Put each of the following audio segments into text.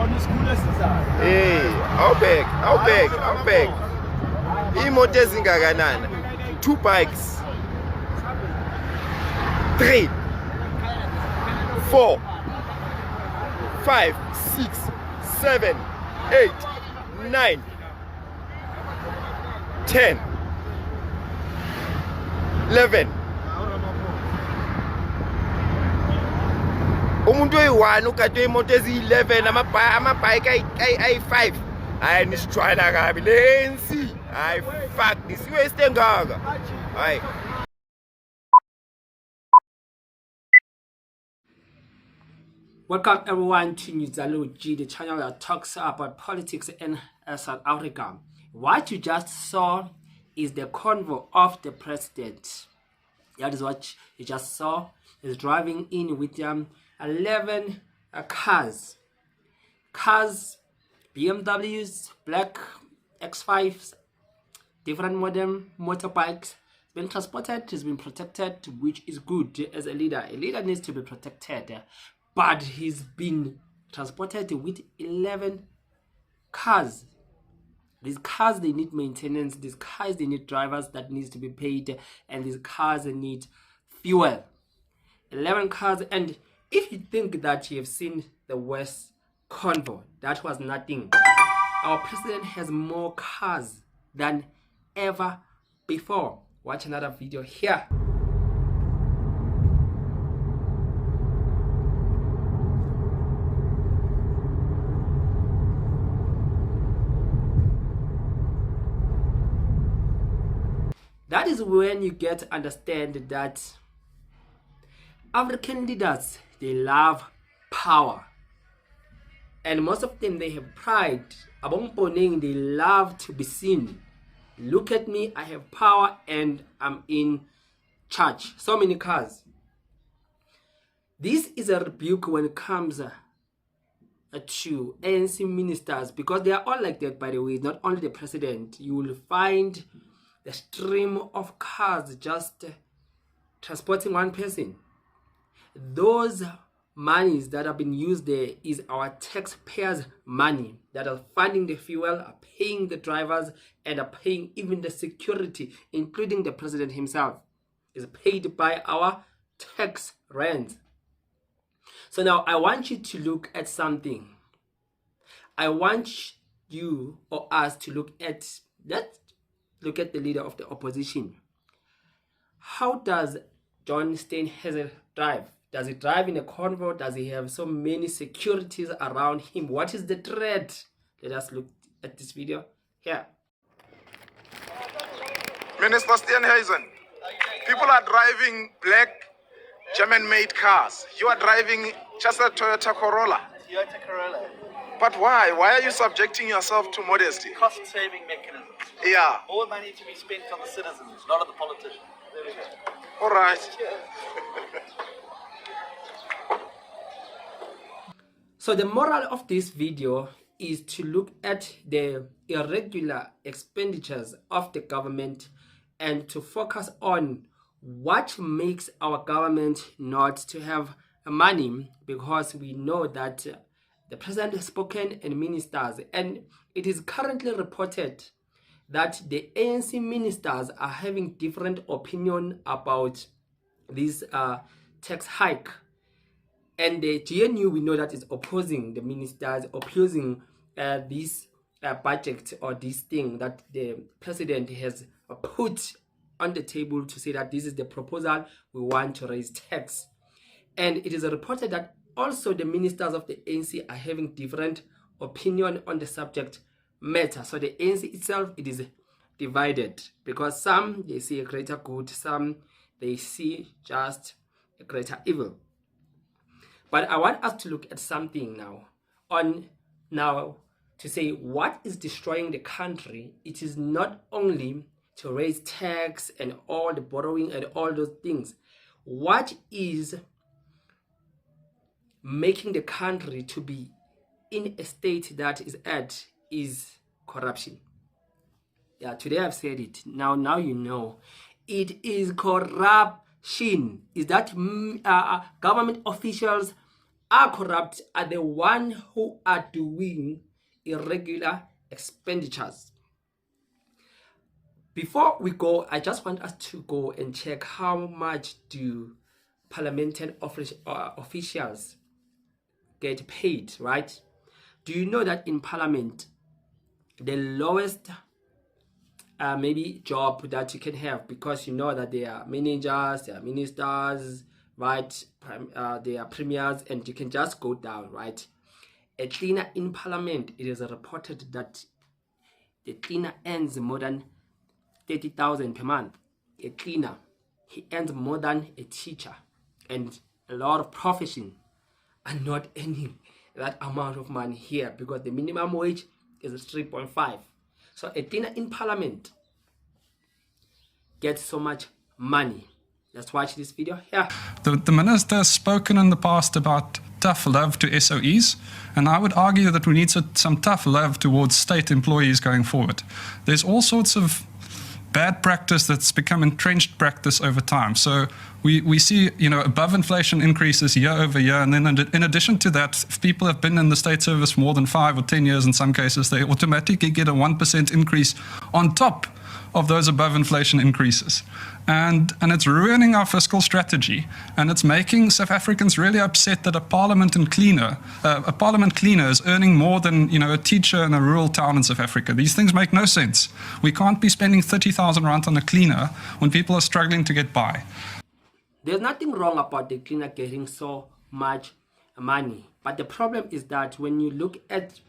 Hey, how big. Imoto ezingakanani? 2 bikes. 3, 4, 5, 6, 7, 8, 9, 10, 11. Umuntu oyi-1 ukade imoto ezi-11 amabhayiki ayi-5. Hayi nisitshwala kabi le ANC. Hayi fuck this waste engaka. Hayi. Welcome everyone to Newzalo G, the channel that talks about politics in South Africa. What you just saw is the convoy of the president. That is what you just saw. Is driving in with 11 cars, BMWs, black X5s, different modern motorbikes. It's been transported, it's been protected, which is good as a leader. A leader needs to be protected, but he's been transported with 11 cars. These cars, they need maintenance. These cars, they need drivers that needs to be paid, and these cars, they need fuel. 11 cars. And if you think that you have seen the West convoy, that was nothing. Our president has more cars than ever before. Watch another video here. That is when you get to understand that African leaders, they love power. And most of them, they have pride. They love to be seen. Look at me, I have power and I'm in charge. So many cars. This is a rebuke when it comes to ANC ministers, because they are all like that, by the way. Not only the president. You will find the stream of cars just transporting one person. Those monies that have been used there is our taxpayers' money that are funding the fuel, are paying the drivers, and are paying even the security, including the president himself, is paid by our tax rent. So now I want you to look at something. I want you or us to look at the leader of the opposition. How does John Steenhuisen drive? Does he drive in a convoy? Does he have so many securities around him? What is the threat? Let us look at this video here. Minister Steenhuisen, people are driving black German-made cars. You are driving just a Toyota Corolla. Toyota Corolla. But why? Why are you subjecting yourself to modesty? Cost-saving mechanism. Yeah. More money to be spent on the citizens, not on the politicians. There we go. All right. So the moral of this video is to look at the irregular expenditures of the government and to focus on what makes our government not to have money, because we know that the president has spoken and ministers, and it is currently reported that the ANC ministers are having different opinion about this tax hike. And the GNU, we know that is opposing the ministers, opposing this budget or this thing that the president has put on the table to say that this is the proposal, we want to raise tax. And it is reported that also the ministers of the ANC are having different opinion on the subject matter. So the ANC itself, it is divided, because some, they see a greater good, some, they see just a greater evil. But I want us to look at something now to say what is destroying the country. It is not only to raise tax and all the borrowing and all those things. What is making the country to be in a state that is at is corruption. Yeah, today I've said it. Now you know. It is corruption. Is that government officials are corrupt are the ones who are doing irregular expenditures. Before we go, I just want us to go and check how much do parliamentary officials get paid, right? Do you know that in parliament, the lowest maybe job that you can have, because you know that they are managers, they are ministers, right? They are premiers, and you can just go down, right? A cleaner in parliament, it is reported that the cleaner earns more than 30,000 per month. A cleaner, he earns more than a teacher, and a lot of professions are not earning that amount of money here because the minimum wage is 3.5. So a cleaner in parliament gets so much money. Let's watch this video here. The minister has spoken in the past about tough love to SOEs, and I would argue that we need some tough love towards state employees going forward. There's all sorts of bad practice that's become entrenched practice over time. So we see, above inflation increases year over year, and then in addition to that, if people have been in the state service more than 5 or 10 years in some cases, they automatically get a 1% increase on top of those above inflation increases. And it's ruining our fiscal strategy, and it's making South Africans really upset that a parliament cleaner is earning more than a teacher in a rural town in South Africa. These things make no sense. We can't be spending 30,000 rand on a cleaner when people are struggling to get by. There's nothing wrong about the cleaner getting so much money, but the problem is that when you look at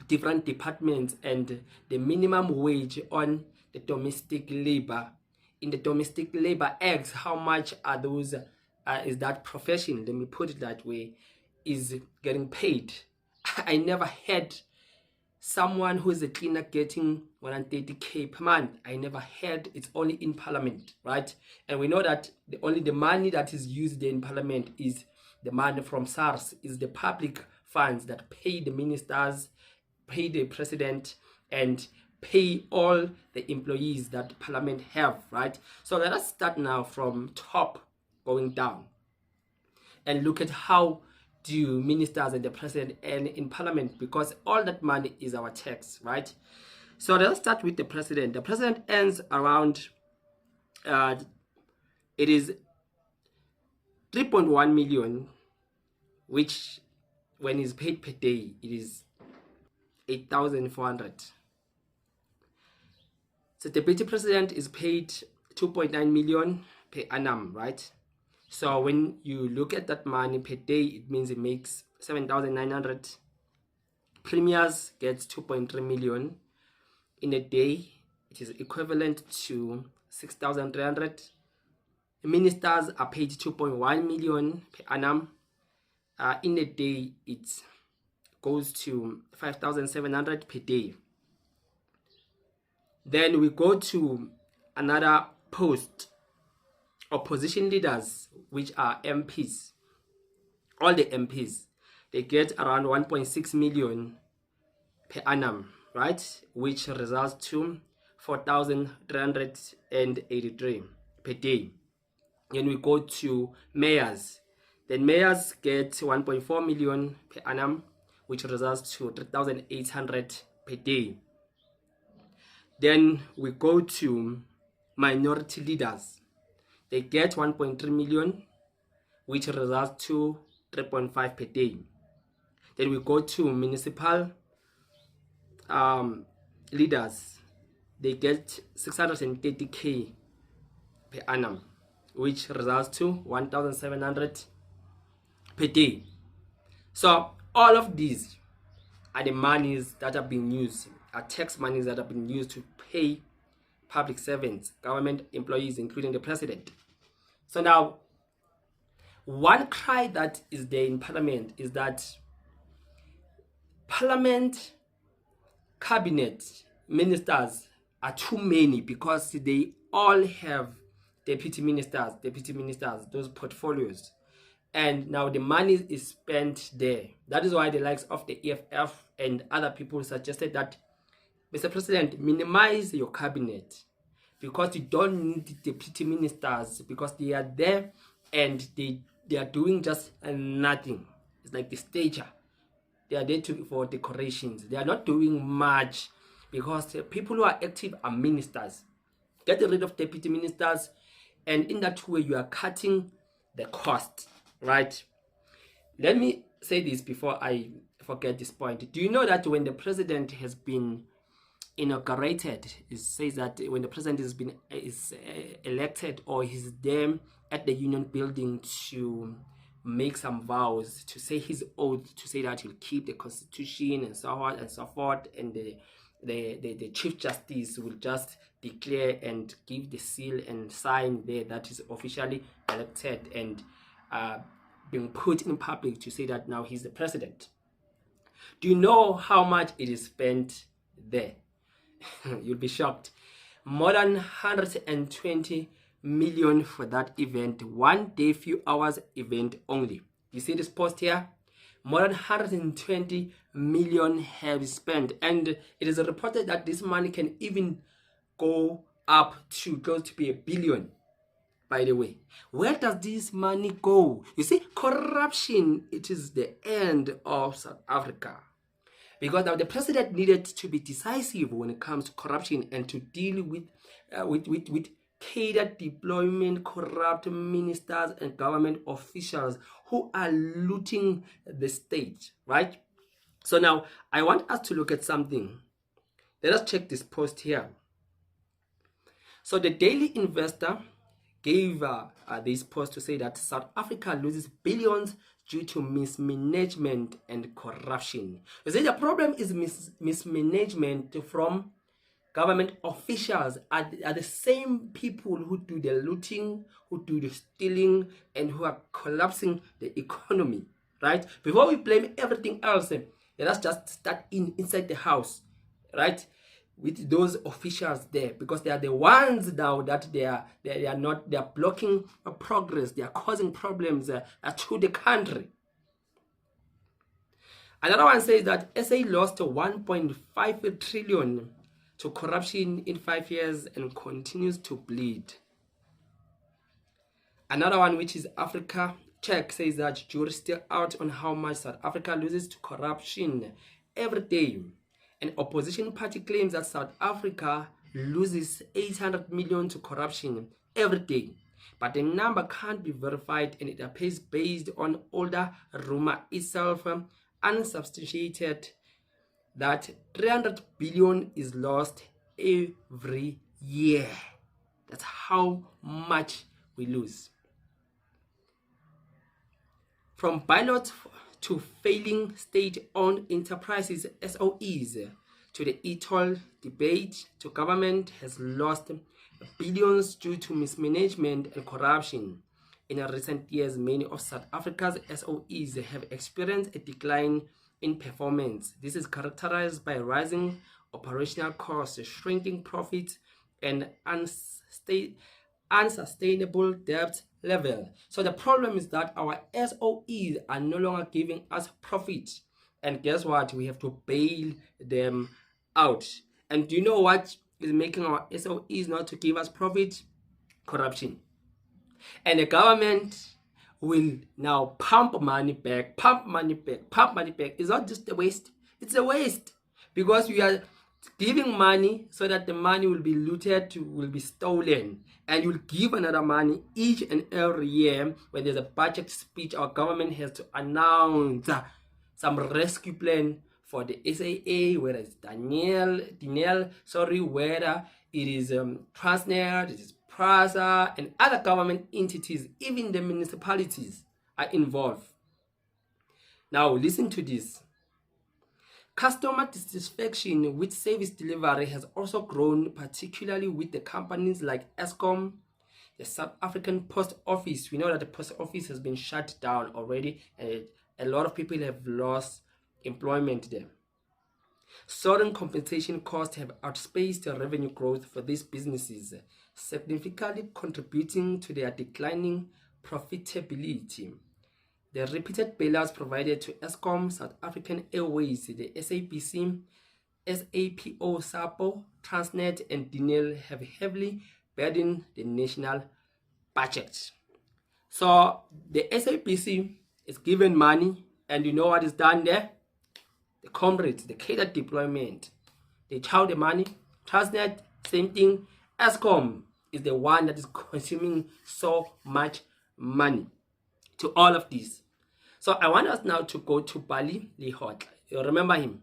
different departments and the minimum wage on the domestic labor, in the Domestic Labor Act, how much are those, is that profession, let me put it that way, is getting paid? I never had someone who is a cleaner getting 130k per month. I never had. It's only in parliament, right? And we know that only the money that is used there in parliament is the money from SARS, is the public funds that pay the ministers, pay the president, and pay all the employees that parliament have, right? So let us start now from top going down and look at how do ministers and the president earn in parliament, because all that money is our tax, right? So let's start with the president. The president earns around it is 3.1 million, which when he's paid per day it is 8,400. So the deputy president is paid 2.9 million per annum, right? So when you look at that money per day, it means it makes 7,900. Premiers gets 2.3 million in a day. It is equivalent to 6,300. Ministers are paid 2.1 million per annum. In a day, it goes to 5,700 per day. Then we go to another post, opposition leaders, which are MPs. All the MPs, they get around 1.6 million per annum, right? Which results to 4,383 per day. Then we go to mayors. Then mayors get 1.4 million per annum, which results to 3,800 per day. Then we go to minority leaders. They get 1.3 million, which results to 3.5 per day. Then we go to municipal leaders. They get 630k per annum, which results to 1,700 per day. So all of these are the monies that are being used, are tax monies that have been used to pay public servants, government employees, including the president. So now, one cry that is there in parliament is that parliament, cabinet, ministers are too many because they all have deputy ministers, those portfolios. And now the money is spent there. That is why the likes of the EFF and other people suggested that, Mr. President, minimize your cabinet, because you don't need deputy ministers, because they are there and they are doing just nothing. It's like the stager. They are there for decorations. They are not doing much because the people who are active are ministers. Get rid of deputy ministers, and in that way you are cutting the cost, right? Let me say this before I forget this point. Do you know that when the president has been inaugurated, it says that when the president is elected, or he's there at the union building to make some vows, to say his oath, to say that he'll keep the constitution and so on and so forth, and the chief justice will just declare and give the seal and sign there that is officially elected and being put in public to say that now he's the president. Do you know how much it is spent there? You'll be shocked. More than 120 million for that event. 1 day, few hours event only. You see this post here? More than 120 million have spent, and it is reported that this money can even go up to close to be $1 billion. By the way, where does this money go? You see, corruption, it is the end of South Africa. Because now the president needed to be decisive when it comes to corruption and to deal with catered deployment, corrupt ministers and government officials who are looting the state, right? So now I want us to look at something. Let us check this post here. So the Daily Investor gave this post to say that South Africa loses billions due to mismanagement and corruption. You see, the problem is mismanagement from government officials are the same people who do the looting, who do the stealing, and who are collapsing the economy, right? Before we blame everything else, let us just start inside the house, right? With those officials there, because they are the ones now that they are blocking progress, they are causing problems to the country. Another one says that SA lost 1.5 trillion to corruption in 5 years and continues to bleed. Another one, which is Africa Check, says that jury's still out on how much South Africa loses to corruption every day. An opposition party claims that South Africa loses 800 million to corruption every day, but the number can't be verified and it appears based on older rumor itself unsubstantiated that 300 billion is lost every year. That's how much we lose. From pilots to failing state-owned enterprises, SOEs, to the e-toll debate, to government has lost billions due to mismanagement and corruption. In recent years, many of South Africa's SOEs have experienced a decline in performance. This is characterized by rising operational costs, shrinking profits, and unsustainable debt level. So the problem is that our SOEs are no longer giving us profit, and guess what? We have to bail them out. And do you know what is making our SOEs not to give us profit? Corruption. And the government will now pump money back. It's not just a waste, it's a waste, because we are giving money so that the money will be looted, will be stolen, and you'll give another money each and every year. When there's a budget speech, our government has to announce some rescue plan for the SAA, whether it's whether it is Transnet, it is PRASA, and other government entities, even the municipalities are involved. Now listen to this. Customer dissatisfaction with service delivery has also grown, particularly with the companies like Eskom, the South African Post Office. We know that the Post Office has been shut down already, and a lot of people have lost employment there. Soaring compensation costs have outpaced the revenue growth for these businesses, significantly contributing to their declining profitability. The repeated bailouts provided to Eskom, South African Airways, the SABC, SAPO, SAPO, Transnet, and Denel have heavily burdened the national budget. So the SABC is given money And you know what is done there? The comrades, the catered deployment, they chow the money. Transnet, same thing. Eskom is the one that is consuming so much money to all of these. So I want us now to go to Bali Lihot. You remember him?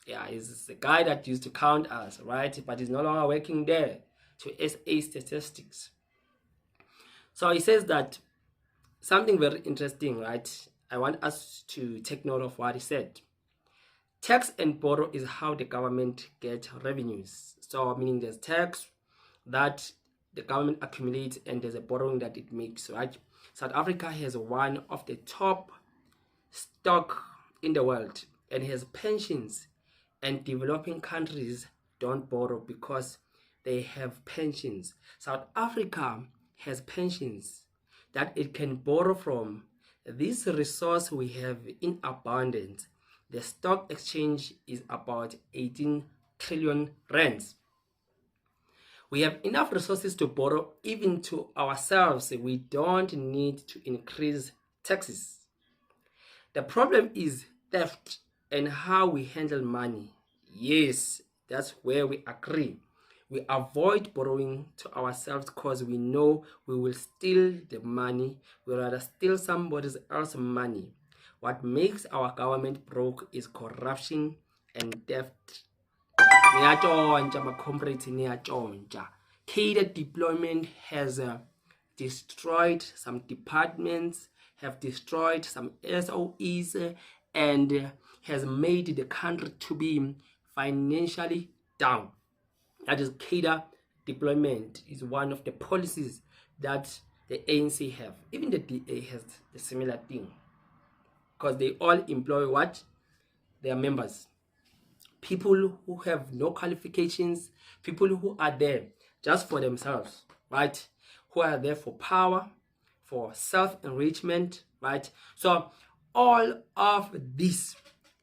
Yeah, he's the guy that used to count us, right? But he's no longer working there to SA statistics. So he says that something very interesting, right? I want us to take note of what he said. Tax and borrow is how the government gets revenues. So meaning there's tax that the government accumulates and there's a borrowing that it makes, right? South Africa has one of the top stock in the world and has pensions, and developing countries don't borrow because they have pensions. South Africa has pensions that it can borrow from. This resource we have in abundance. The stock exchange is about 18 trillion rands. We have enough resources to borrow even to ourselves. We don't need to increase taxes. The problem is theft and how we handle money. Yes, that's where we agree. We avoid borrowing to ourselves because we know we will steal the money. We rather steal somebody else's money. What makes our government broke is corruption and theft. Catered deployment has destroyed some departments, have destroyed some SOEs, and has made the country to be financially down. That is catered deployment is one of the policies that the ANC have. Even the DA has the similar thing, because they all employ what? Their members. People who have no qualifications, people who are there just for themselves, right? Who are there for power, for self-enrichment, right? So all of this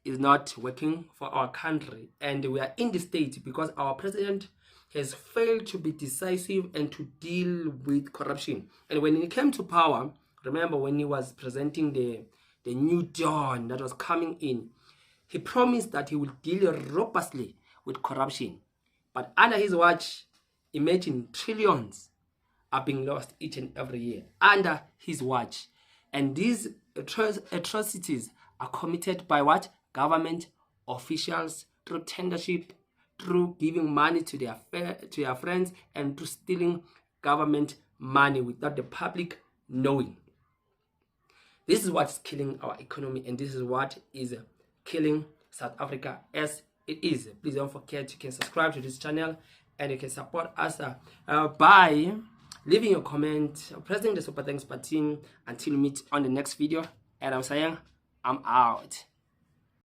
is not working for our country, and we are in the state because our president has failed to be decisive and to deal with corruption. And when he came to power, remember when he was presenting the new dawn that was coming in, he promised that he would deal robustly with corruption. But under his watch, imagine trillions are being lost each and every year under his watch. And these atrocities are committed by what? Government officials, through tendership, through giving money to their friends, and through stealing government money without the public knowing. This is what's killing our economy, and this is what is killing South Africa as it is. Please don't forget you can subscribe to this channel, and you can support us by leaving your comment, pressing the super thanks button. Until we meet on the next video, and I'm saying I'm out.